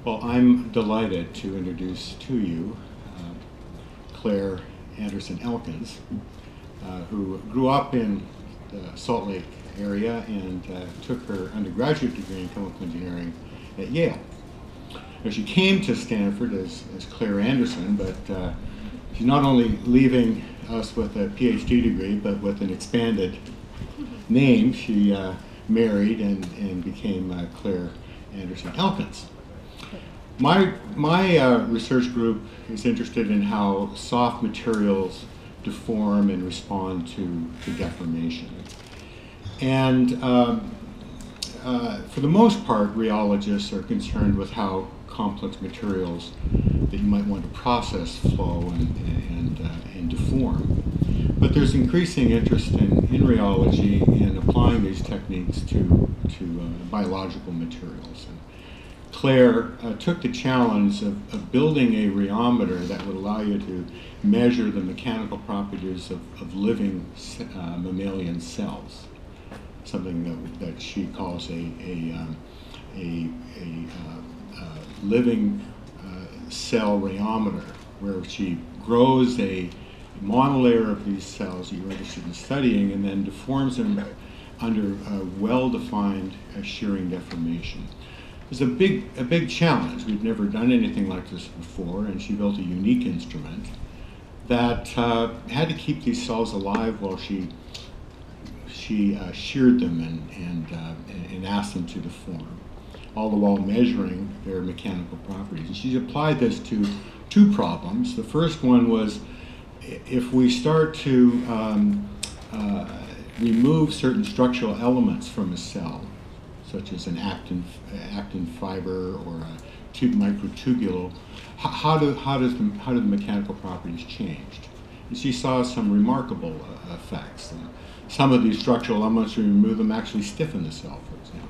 Well, I'm delighted to introduce to you Claire Anderson Elkins, who grew up in the Salt Lake area and took her undergraduate degree in chemical engineering at Yale. Now, she came to Stanford as Claire Anderson, but she's not only leaving us with a PhD degree, but with an expanded name. She married and became Claire Anderson Elkins. My research group is interested in how soft materials deform and respond to deformation. And for the most part, rheologists are concerned with how complex materials that you might want to process flow and deform. But there's increasing interest in rheology in applying these techniques to biological materials. And Claire took the challenge of building a rheometer that would allow you to measure the mechanical properties of living mammalian cells, something that she calls a living cell rheometer, where she grows a monolayer of these cells that you're interested in studying and then deforms them under a well-defined shearing deformation. It's a big challenge. We've never done anything like this before, and she built a unique instrument that had to keep these cells alive while she sheared them and asked them to deform, all the while measuring their mechanical properties. And she applied this to two problems. The first one was, if we start to remove certain structural elements from a cell, such as an actin fiber or a microtubule, how do the mechanical properties change? And she saw some remarkable effects. Some of these structural elements, when you remove them, actually stiffen the cell, for example.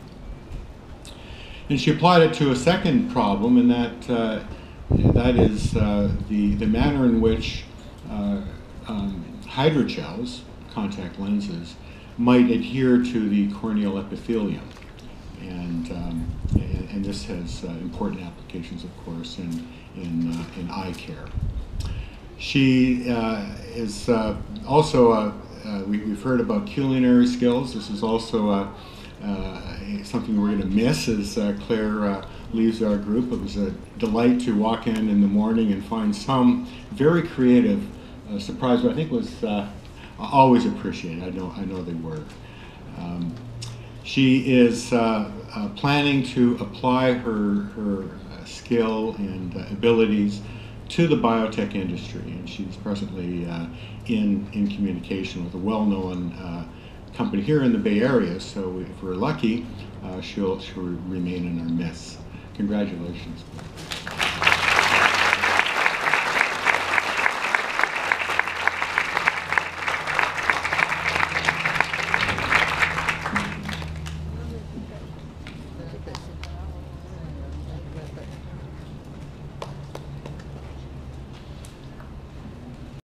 And she applied it to a second problem, and that is the manner in which hydrogels, contact lenses, might adhere to the corneal epithelium. And this has important applications, of course, in eye care. She is also, we've heard about culinary skills. This is also something we're going to miss as Claire leaves our group. It was a delight to walk in the morning and find some very creative surprise, but I think was always appreciated. I know they were. She is planning to apply her skill and abilities to the biotech industry, and she's presently in communication with a well-known company here in the Bay Area, so if we're lucky, she'll remain in our midst. Congratulations.